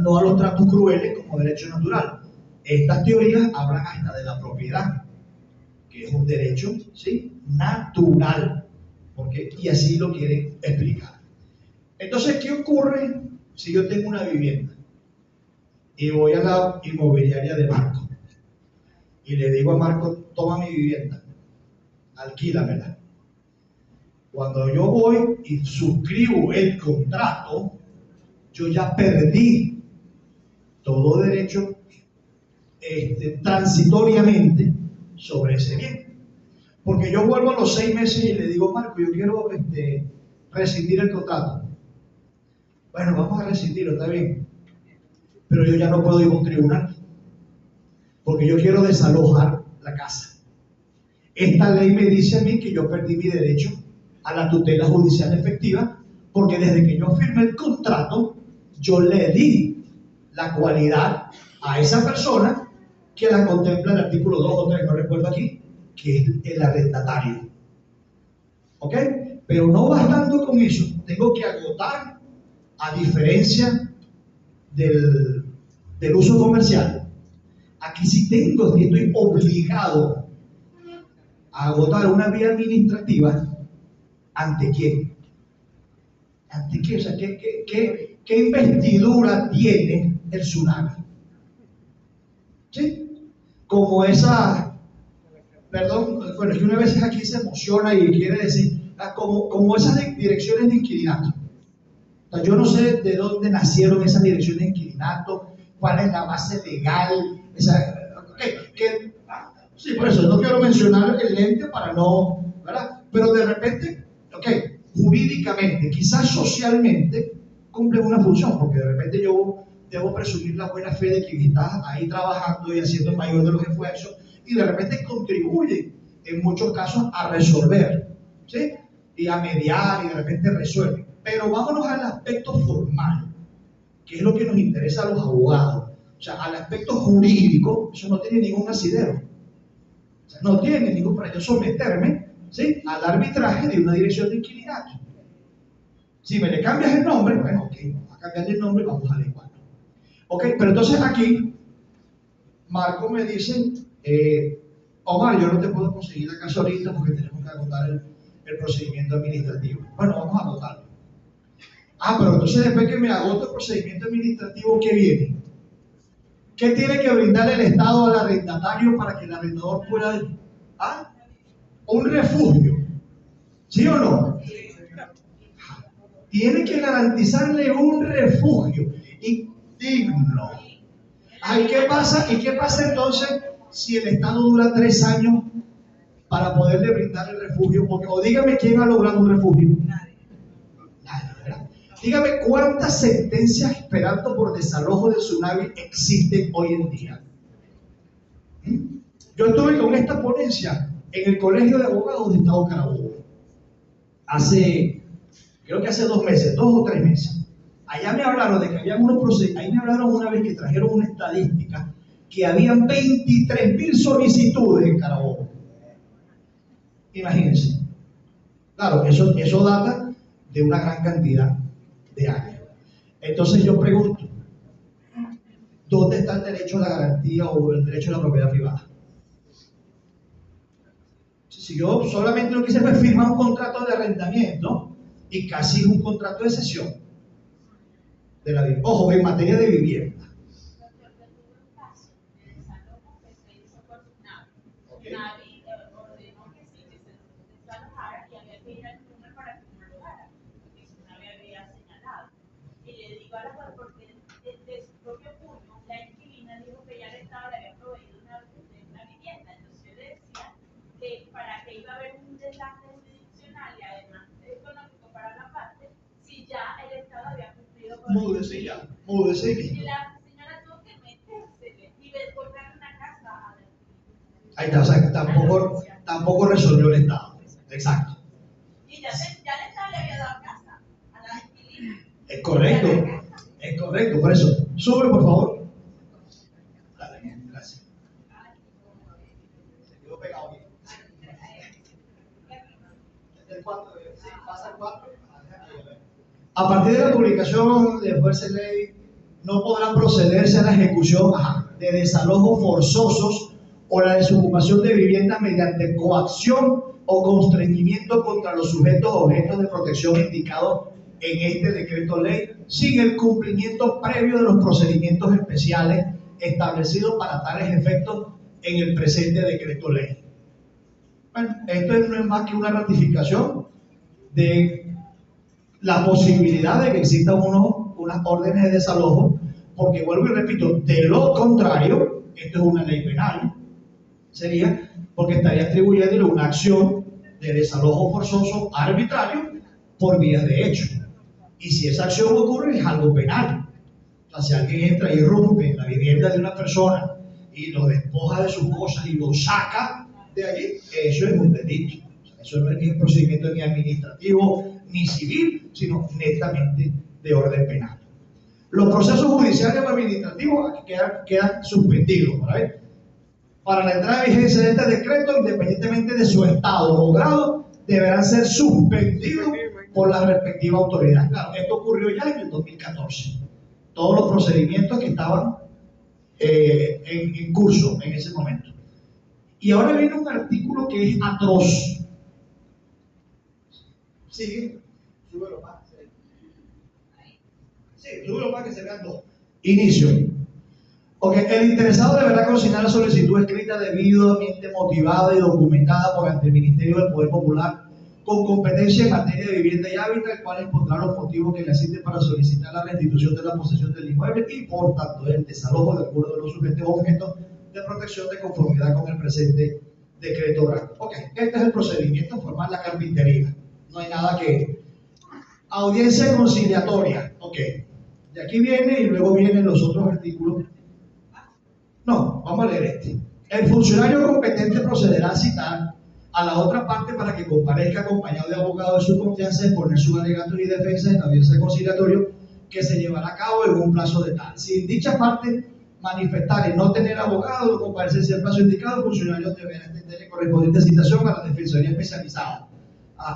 no a los tratos crueles como derecho natural. Estas teorías hablan hasta de la propiedad, que es un derecho, ¿sí?, natural, y así lo quieren explicar. Entonces, ¿qué ocurre si yo tengo una vivienda y voy a la inmobiliaria de Marco y le digo a Marco, toma mi vivienda, alquílamela? Cuando yo voy y suscribo el contrato, yo ya perdí todo derecho transitoriamente sobre ese bien. Porque yo vuelvo a los 6 meses y le digo, Marco, yo quiero rescindir el contrato. Bueno, vamos a rescindirlo, está bien. Pero yo ya no puedo ir a un tribunal, porque yo quiero desalojar la casa. Esta ley me dice a mí que yo perdí mi derecho a la tutela judicial efectiva, porque desde que yo firmé el contrato, yo le di la cualidad a esa persona que la contempla el artículo 2 o 3, no recuerdo aquí, que es el arrendatario. ¿Ok? Pero no bastando con eso, tengo que agotar, a diferencia del uso comercial. Aquí sí estoy obligado a agotar una vía administrativa. ¿Ante quién? ¿Ante qué? O sea, ¿qué investidura tiene el tsunami? ¿Sí? Como esa, perdón, bueno, es que una vez aquí se emociona y quiere decir, como esas direcciones de inquilinato. O sea, yo no sé de dónde nacieron esas direcciones de inquilinato, cuál es la base legal, sí, por eso no quiero mencionar el ente para no, ¿verdad? Pero de repente, jurídicamente, quizás socialmente, cumple una función, porque de repente yo debo presumir la buena fe de quien está ahí trabajando y haciendo el mayor de los esfuerzos, y de repente contribuye en muchos casos a resolver, ¿sí? Y a mediar, y de repente resuelve. Pero vámonos al aspecto formal, que es lo que nos interesa a los abogados. O sea, al aspecto jurídico, eso no tiene ningún asidero. O sea, no tiene ningún para yo someterme, ¿sí?, al arbitraje de una dirección de inquilinato. Si me le cambias el nombre, bueno, ok, vamos a cambiarle el nombre y vamos a adecuarlo. Ok, pero entonces aquí, Marco me dice, Omar, yo no te puedo conseguir la casa ahorita porque tenemos que agotar el procedimiento administrativo. Bueno, vamos a agotarlo. Pero entonces después que me agote el procedimiento administrativo, ¿qué viene? ¿Qué tiene que brindar el Estado al arrendatario para que el arrendador pueda... un refugio? ¿Sí o no? Tiene que garantizarle un refugio digno. ¿Y qué pasa? ¿Y qué pasa entonces si el Estado dura 3 años para poderle brindar el refugio? O dígame quién ha logrado un refugio. Nadie, ¿verdad? Dígame cuántas sentencias esperando por desalojo del tsunami existen hoy en día. Yo estuve con esta ponencia en el Colegio de Abogados de Estado Carabobo creo que hace 2 meses, 2 o 3 meses. Allá me hablaron de que había unos procedimientos. Ahí me hablaron una vez que trajeron una estadística que habían 23.000 solicitudes en Carabobo. Imagínense. Claro, eso data de una gran cantidad de años. Entonces yo pregunto, ¿dónde está el derecho a la garantía o el derecho a la propiedad privada? Si yo solamente lo que hice fue firmar un contrato de arrendamiento y casi un contrato de cesión de la vivienda. Ojo, en materia de vivienda. Múdese ya, múdese. Y la señora tuvo que meterse y comprar una casa. Ahí está, o sea, tampoco resolvió el Estado. Exacto. Y ya el Estado le había dado casa a la inquilina. Es correcto, por eso. Sube, por favor. Gracias. Se quedó pegado aquí. El 4, sí, pasa el 4. A partir de la publicación de fuerza de ley, no podrá procederse a la ejecución de desalojos forzosos o la desocupación de viviendas mediante coacción o constreñimiento contra los sujetos o objetos de protección indicados en este decreto ley, sin el cumplimiento previo de los procedimientos especiales establecidos para tales efectos en el presente decreto ley. Bueno, esto no es más que una ratificación de la posibilidad de que existan unas órdenes de desalojo, porque vuelvo y repito, de lo contrario, esto es una ley penal, sería porque estaría atribuyéndole una acción de desalojo forzoso arbitrario por vías de hecho. Y si esa acción ocurre, es algo penal. O sea, si alguien entra y irrumpe en la vivienda de una persona y lo despoja de sus cosas y lo saca de allí, eso es un delito. O sea, eso no es ni un procedimiento ni administrativo ni civil, sino netamente de orden penal. Los procesos judiciales o administrativos quedan suspendidos, ¿vale? Para la entrada de vigencia de este decreto, independientemente de su estado o grado, deberán ser suspendidos por la respectiva autoridad. Claro, esto ocurrió ya en el 2014. Todos los procedimientos que estaban en curso en ese momento. Y ahora viene un artículo que es atroz. Sigue, súbelo más. Sí, súbelo más que se vean dos. Inicio. Ok, el interesado deberá consignar la solicitud escrita debidamente motivada y documentada por ante el Ministerio del Poder Popular con competencia en materia de vivienda y hábitat, el cual expondrá los motivos que le asisten para solicitar la restitución de la posesión del inmueble y, por tanto, el desalojo de alguno de los sujetos objetos de protección de conformidad con el presente decreto rango. Ok, este es el procedimiento formal, la carpintería. No hay nada que... Audiencia conciliatoria. Ok, de aquí viene y luego vienen los otros artículos. No, vamos a leer este. El funcionario competente procederá a citar a la otra parte para que comparezca acompañado de abogado de su confianza y exponer sus alegatos y defensas en la audiencia conciliatoria que se llevará a cabo en un plazo de tal. Si en dicha parte manifestar y no tener abogado o comparecerse en el plazo indicado, el funcionario deberá extender correspondiente citación a la defensoría especializada.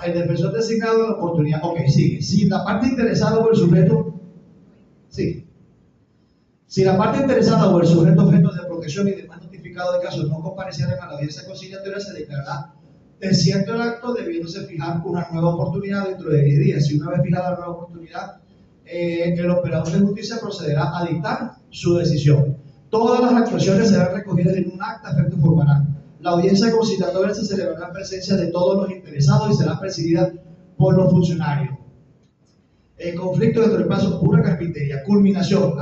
El defensor designado la oportunidad. Ok, sigue. Si la parte interesada o el sujeto, sí. Si la parte interesada o el sujeto objeto de protección y demás notificado de casos no comparecieran a la audiencia conciliatoria, se declarará desierto el acto, debiéndose fijar una nueva oportunidad dentro de 10 días. Si una vez fijada la nueva oportunidad, el operador de justicia procederá a dictar su decisión. Todas las actuaciones serán recogidas en un acta, efecto formarán. La audiencia conciliatoria se celebrará en presencia de todos los interesados y será presidida por los funcionarios. Conflicto dentro del plazo, pura carpintería. Culminación.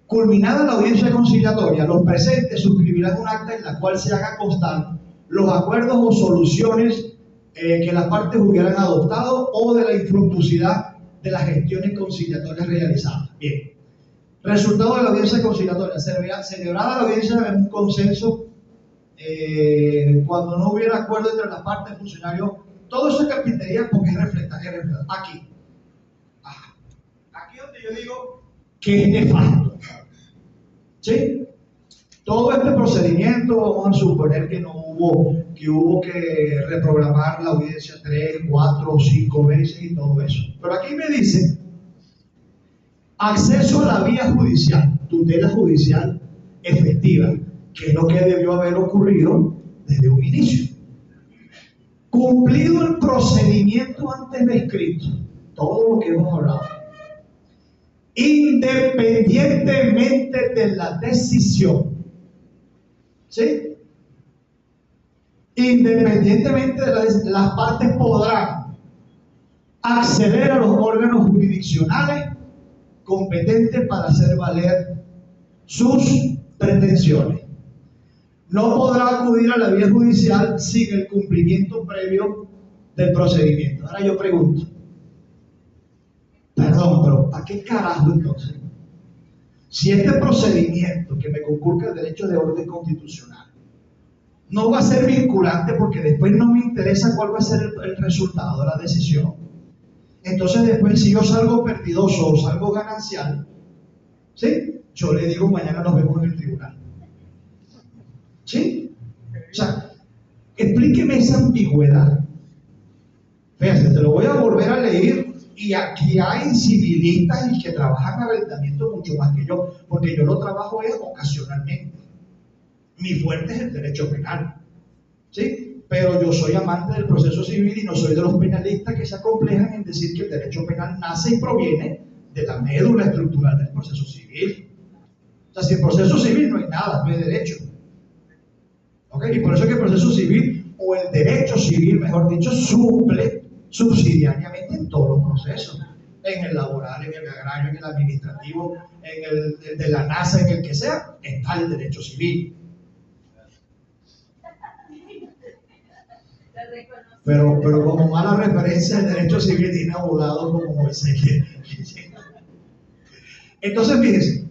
Culminada la audiencia conciliatoria, los presentes suscribirán un acta en la cual se haga constar los acuerdos o soluciones que las partes hubieran adoptado o de la infructuosidad de las gestiones conciliatorias realizadas. Bien. Resultado de la audiencia conciliatoria. Celebrada la audiencia en un consenso, cuando no hubiera acuerdo entre las partes, funcionarios, todo eso es carpintería porque es reflejar. Aquí. Aquí donde yo digo que es nefasto. ¿Sí? Todo este procedimiento, vamos a suponer que hubo que reprogramar la audiencia 3, 4 o 5 veces y todo eso. Pero aquí me dice acceso a la vía judicial, tutela judicial efectiva, que es lo que debió haber ocurrido desde un inicio. Cumplido el procedimiento antes descrito, todo lo que hemos hablado, independientemente de la decisión, ¿sí? Independientemente de las partes podrán acceder a los órganos jurisdiccionales competentes para hacer valer sus pretensiones. No podrá acudir a la vía judicial sin el cumplimiento previo del procedimiento. Ahora yo pregunto, perdón, pero ¿para qué carajo entonces? Si este procedimiento que me conculca el derecho de orden constitucional no va a ser vinculante porque después no me interesa cuál va a ser el resultado de la decisión, entonces después si yo salgo perdidoso o salgo ganancial, ¿sí? Yo le digo mañana nos vemos en el tribunal. ¿Sí? O sea, explíqueme esa ambigüedad. Fíjense, te lo voy a volver a leer. Y aquí hay civilistas y que trabajan arrendamiento mucho más que yo, porque yo lo trabajo ocasionalmente. Mi fuerte es el derecho penal, ¿sí? Pero yo soy amante del proceso civil y no soy de los penalistas que se acomplejan en decir que el derecho penal nace y proviene de la médula estructural del proceso civil. O sea, sin proceso civil no hay nada, no hay derecho. ¿Ok? Y por eso es que el proceso civil, o el derecho civil, mejor dicho, suple subsidiariamente en todos los procesos, en el laboral, en el agrario, en el administrativo, en el de la NASA, en el que sea, está el derecho civil. Pero como mala referencia, el derecho civil tiene abogados como Moisés. Entonces, fíjense,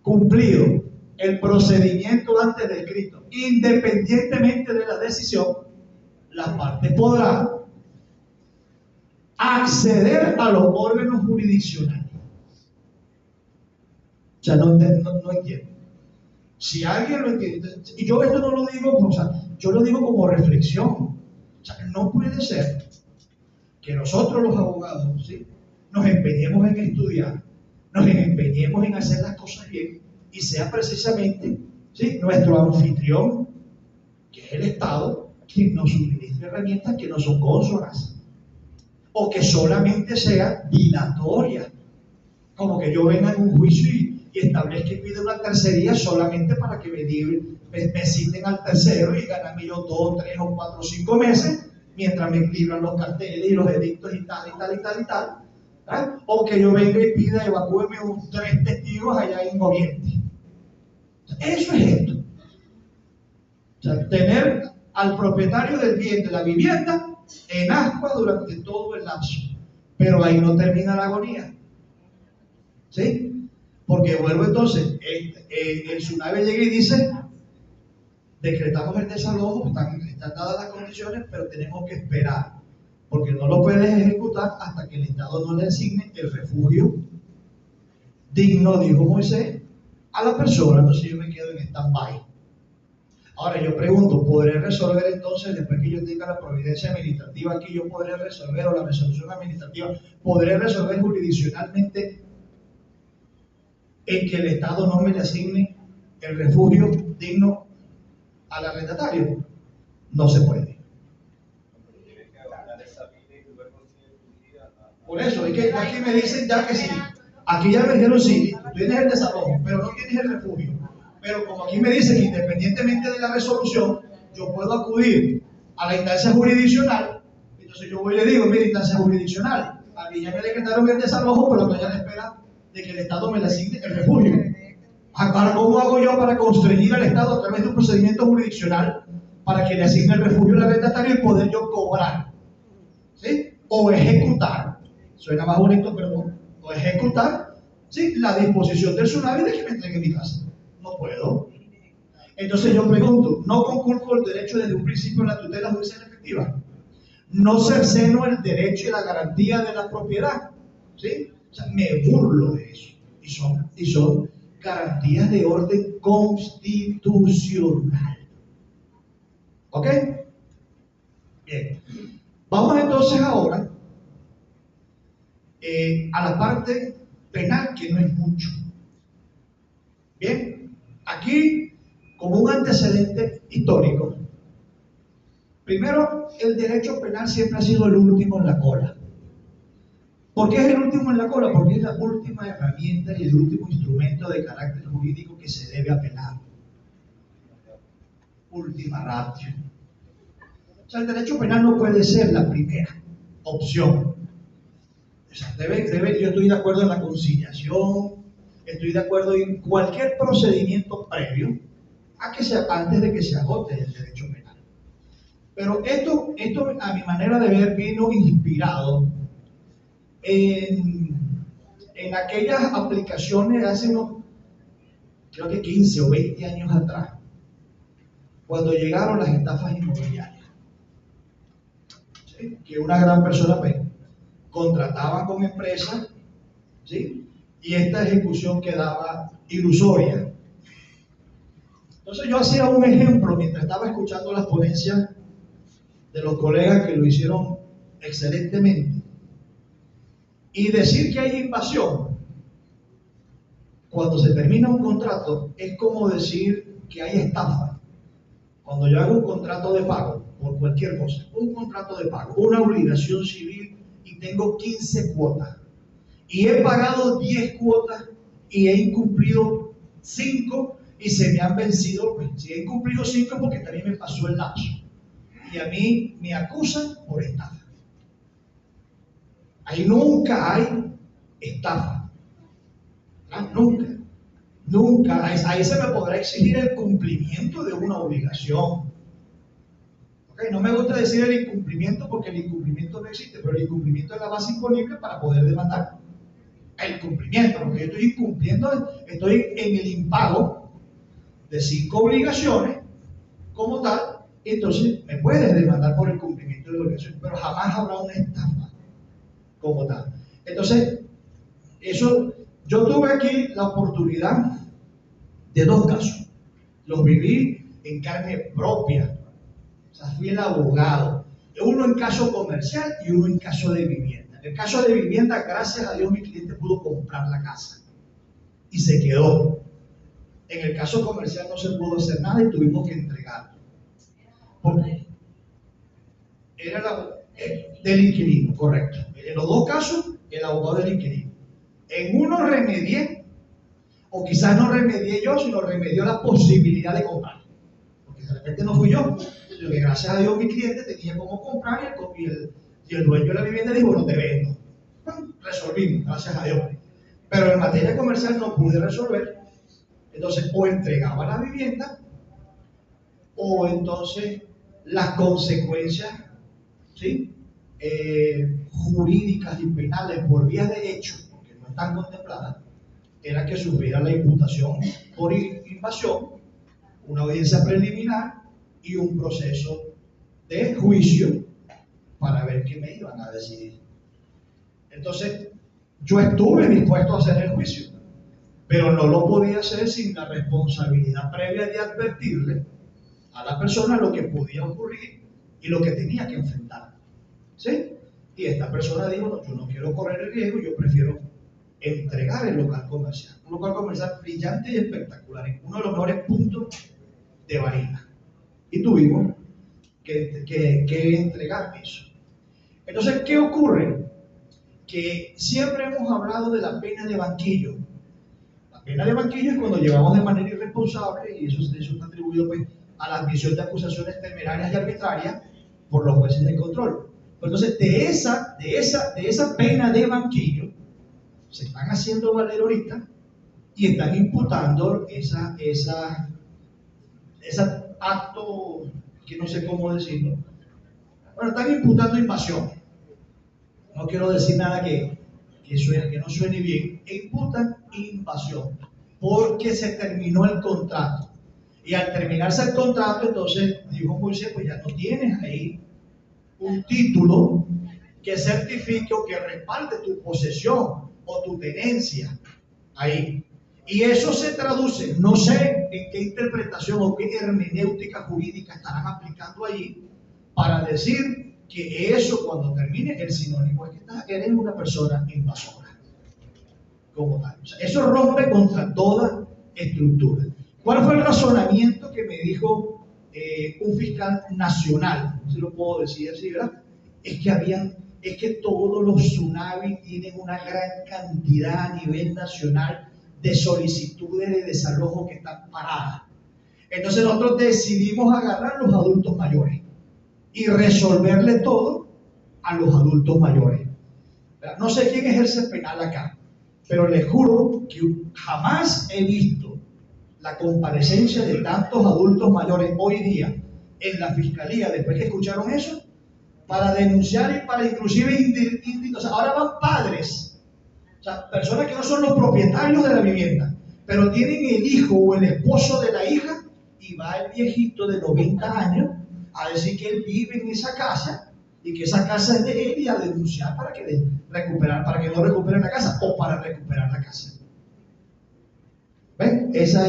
cumplido el procedimiento antes descrito, independientemente de la decisión, las partes podrán acceder a los órganos jurisdiccionales. O sea, no entiendo. Si alguien lo entiende, y yo esto no lo digo, o sea, yo lo digo como reflexión. O sea, no puede ser que nosotros los abogados, ¿sí?, nos empeñemos en estudiar, nos empeñemos en hacer las cosas bien y sea precisamente, ¿sí?, nuestro anfitrión, que es el Estado, quien nos suministre herramientas que no son consonas o que solamente sean dilatorias, como que yo venga en un juicio y establezca y pida una tercería solamente para que me citen al tercero y ganarme yo 2, 3 o 4 o 5 meses mientras me libran los carteles y los edictos y tal y tal y tal y tal, ¿verdad? O que yo venga y pida evacúeme 3 testigos allá en Oriente. Eso es esto. O sea, tener al propietario del bien de la vivienda en ascuas durante todo el lapso. Pero ahí no termina la agonía. ¿Sí? Porque vuelvo entonces, el SUNAVE llega y dice, decretamos el desalojo, están dadas las condiciones, pero tenemos que esperar, porque no lo puedes ejecutar hasta que el Estado no le asigne el refugio digno, dijo Moisés, a la persona. Entonces yo me quedo en stand-by. Ahora yo pregunto, ¿podré resolver entonces, después que yo tenga la providencia administrativa aquí, yo podré resolver, o la resolución administrativa, podré resolver jurisdiccionalmente en que el Estado no me le asigne el refugio digno al arrendatario? No se puede. Por eso, es que aquí me dicen ya que sí. Aquí ya me dijeron sí, tú tienes el desalojo, pero no tienes el refugio. Pero como aquí me dicen que independientemente de la resolución, yo puedo acudir a la instancia jurisdiccional, entonces yo voy y le digo, mira, instancia jurisdiccional, a mí ya me decretaron el desalojo, pero estoy a la espera de que el Estado me le asigne el refugio. Ahora, ¿cómo hago yo para constreñir al Estado a través de un procedimiento jurisdiccional para que le asigne el refugio al arrendatario y poder yo cobrar? ¿Sí? O ejecutar, suena más bonito, pero no, o ejecutar, ¿sí?, la disposición del SUNAVE de que me entregue mi casa. No puedo. Entonces yo pregunto, ¿no conculco el derecho desde un principio a la tutela judicial efectiva? ¿No cerceno el derecho y la garantía de la propiedad? ¿Sí? O sea, me burlo de eso. Y son garantías de orden constitucional. ¿Ok? Bien. Vamos entonces ahora a la parte penal, que no es mucho. Bien. Aquí, como un antecedente histórico, primero, el derecho penal siempre ha sido el último en la cola. ¿Por qué es el último en la cola? Porque es la última herramienta y el último instrumento de carácter jurídico que se debe apelar. Última ratio. O sea, el derecho penal no puede ser la primera opción. O sea, yo estoy de acuerdo en la conciliación, estoy de acuerdo en cualquier procedimiento previo antes de que se agote el derecho penal. Pero esto a mi manera de ver vino inspirado en aquellas aplicaciones de hace unos, creo que 15 o 20 años atrás, cuando llegaron las estafas inmobiliarias. ¿Sí? Que una gran persona contrataba con empresas, ¿sí?, y esta ejecución quedaba ilusoria. Entonces yo hacía un ejemplo mientras estaba escuchando las ponencias de los colegas que lo hicieron excelentemente. Y decir que hay invasión cuando se termina un contrato es como decir que hay estafa. Cuando yo hago un contrato de pago por cualquier cosa, un contrato de pago, una obligación civil, y tengo 15 cuotas y he pagado 10 cuotas y he incumplido 5 y se me han vencido, pues si he incumplido 5 porque también me pasó el lapso y a mí me acusan por estafa. Ahí nunca hay estafa. Nunca. Ahí se me podrá exigir el cumplimiento de una obligación. ¿Okay? No me gusta decir el incumplimiento porque el incumplimiento no existe, pero el incumplimiento es la base imponible para poder demandar. El cumplimiento, porque yo estoy incumpliendo, estoy en el impago de 5 obligaciones como tal, entonces me puedes demandar por el cumplimiento de la obligación, pero jamás habrá una estafa como tal. Entonces, yo tuve aquí la oportunidad de 2 casos. Los viví en carne propia. O sea, fui el abogado. Uno en caso comercial y uno en caso de vivienda. En el caso de vivienda, gracias a Dios, mi cliente pudo comprar la casa y se quedó. En el caso comercial no se pudo hacer nada y tuvimos que entregarlo. Era del inquilino, correcto. En los dos casos, el abogado del inquilino. En uno remedié, o quizás no remedié yo, sino remedió la posibilidad de comprar. Porque de repente no fui yo, sino que gracias a Dios mi cliente tenía cómo comprar y el dueño de la vivienda dijo, no te vendo. Bueno, resolvimos, gracias a Dios. Pero en materia comercial no pude resolver. Entonces, o entregaba la vivienda, o entonces las consecuencias, ¿sí? Jurídicas y penales por vías de hecho, porque no están contempladas, era que sufriera la imputación por invasión, una audiencia preliminar y un proceso de juicio para ver qué me iban a decidir. Entonces, yo estuve dispuesto a hacer el juicio, pero no lo podía hacer sin la responsabilidad previa de advertirle a la persona lo que podía ocurrir y lo que tenía que enfrentar. ¿Sí? Y esta persona dijo, no, yo no quiero correr el riesgo, yo prefiero entregar el local comercial. Un local comercial brillante y espectacular, en uno de los mejores puntos de Barinas. Y tuvimos que entregar eso. Entonces, ¿qué ocurre? Que siempre hemos hablado de la pena de banquillo. La pena de banquillo es cuando llevamos de manera irresponsable, y eso está atribuido pues, a la admisión de acusaciones temerarias y arbitrarias por los jueces de control. Entonces, de esa pena de banquillo, se están haciendo valer ahorita y están imputando ese acto, que no sé cómo decirlo. Bueno, están imputando invasión. No quiero decir nada que no suene bien. Imputan invasión porque se terminó el contrato. Y al terminarse el contrato, entonces dijo Moisés, pues ya no tienes ahí un título que certifique o que respalde tu posesión o tu tenencia ahí. Y eso se traduce, no sé en qué interpretación o qué hermenéutica jurídica estarán aplicando allí para decir que eso cuando termine el sinónimo es que eres una persona invasora como tal. O sea, eso rompe contra toda estructura. ¿Cuál fue el razonamiento que me dijo un fiscal nacional? No sé si lo puedo decir así, ¿verdad? Es que todos los tsunamis tienen una gran cantidad a nivel nacional de solicitudes de desalojo que están paradas. Entonces nosotros decidimos agarrar a los adultos mayores y resolverle todo a los adultos mayores. No sé quién ejerce penal acá, pero les juro que jamás he visto la comparecencia de tantos adultos mayores hoy día en la fiscalía después que escucharon eso para denunciar y para inclusive o sea, ahora van padres, o sea, personas que no son los propietarios de la vivienda, pero tienen el hijo o el esposo de la hija y va el viejito de 90 años a decir que él vive en esa casa y que esa casa es de él y a denunciar para que no recuperen la casa o para recuperar la casa. ¿Ven? Esa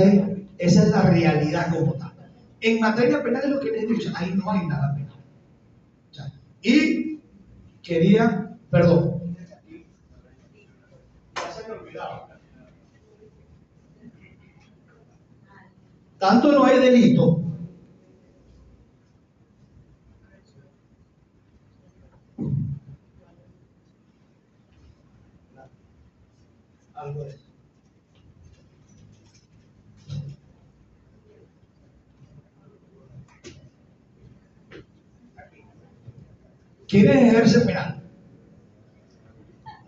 es la realidad como tal. En materia penal es lo que les digo, ahí no hay nada penal. O sea, y quería, perdón, ya se me olvidaba. Tanto no hay delito algo de eso. ¿Quiénes ejercen penal?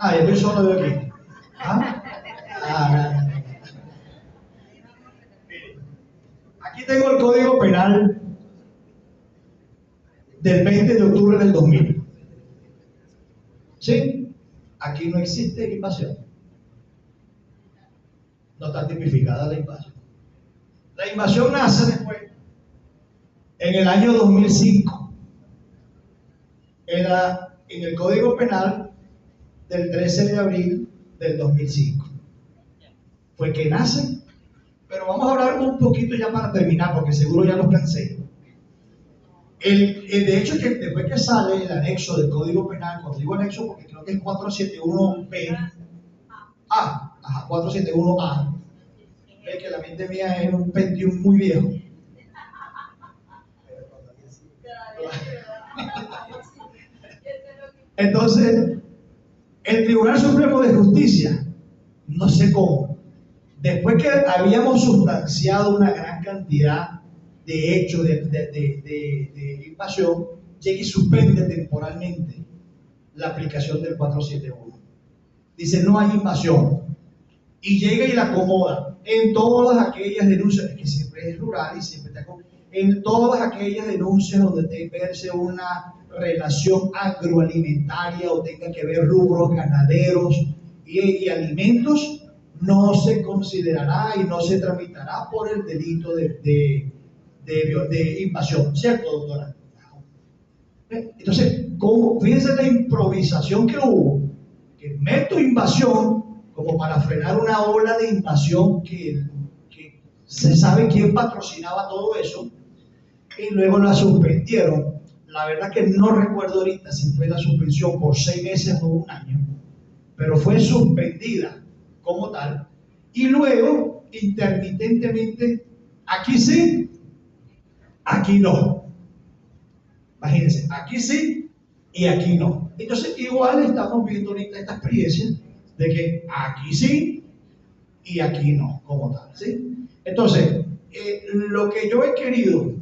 Yo estoy solo de aquí. Aquí tengo el Código Penal del 20 de octubre del 2000. ¿Sí? Aquí no existe invasión. No está tipificada la invasión. La invasión nace después, en el año 2005. Era en el Código Penal del 13 de abril del 2005. Fue que nace Pero vamos a hablar un poquito ya para terminar, porque seguro ya los cansé. De hecho, que después que sale el anexo del Código Penal, cuando digo anexo, porque creo que es 471B, ajá, 471A, ve que la mente mía es un Pentium muy viejo. Entonces, el Tribunal Supremo de Justicia, no sé cómo, después que habíamos sustanciado una gran cantidad de hechos de invasión, llega y suspende temporalmente la aplicación del 471. Dice, no hay invasión. Y llega y la acomoda en todas aquellas denuncias, que siempre es rural y siempre está en todas aquellas denuncias donde te verse una relación agroalimentaria o tenga que ver rubros ganaderos y alimentos, no se considerará y no se tramitará por el delito de invasión, ¿cierto, doctora? Entonces, fíjense la improvisación que hubo, que meto invasión como para frenar una ola de invasión que se sabe quién patrocinaba todo eso, y luego la suspendieron. La verdad que no recuerdo ahorita si fue la suspensión por 6 meses o 1 año, pero fue suspendida como tal, y luego intermitentemente, aquí sí, aquí no. Imagínense, aquí sí y aquí no. Entonces, igual estamos viendo ahorita esta experiencia de que aquí sí y aquí no, como tal, ¿sí? Entonces, lo que yo he querido,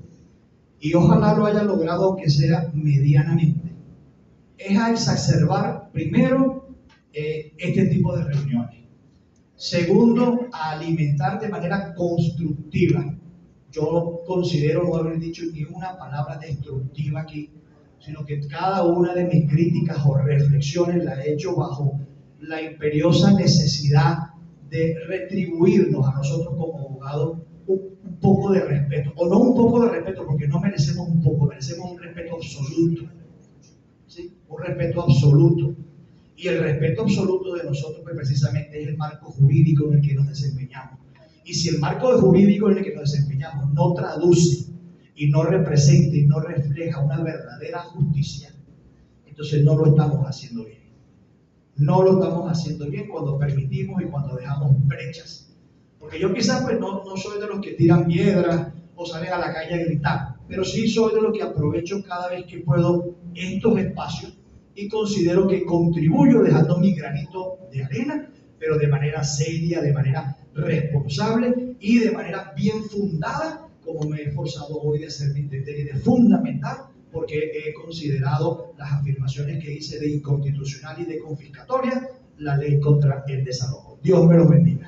y ojalá lo haya logrado que sea medianamente, es a exacerbar, primero, este tipo de reuniones. Segundo, a alimentar de manera constructiva. Yo considero no haber dicho ni una palabra destructiva aquí, sino que cada una de mis críticas o reflexiones la he hecho bajo la imperiosa necesidad de retribuirnos a nosotros como abogados un poco de respeto, o no un poco de respeto, porque no merecemos un poco, merecemos un respeto absoluto, ¿sí? Un respeto absoluto. Y el respeto absoluto de nosotros pues, precisamente es el marco jurídico en el que nos desempeñamos. Y si el marco jurídico en el que nos desempeñamos no traduce y no representa y no refleja una verdadera justicia, entonces no lo estamos haciendo bien. No lo estamos haciendo bien cuando permitimos y cuando dejamos brechas. Porque yo quizás pues no soy de los que tiran piedras o salen a la calle a gritar, pero sí soy de los que aprovecho cada vez que puedo estos espacios y considero que contribuyo dejando mi granito de arena, pero de manera seria, de manera responsable y de manera bien fundada, como me he esforzado hoy de hacerme entender y de fundamentar, porque he considerado las afirmaciones que hice de inconstitucional y de confiscatoria, la ley contra el desalojo. Dios me los bendiga.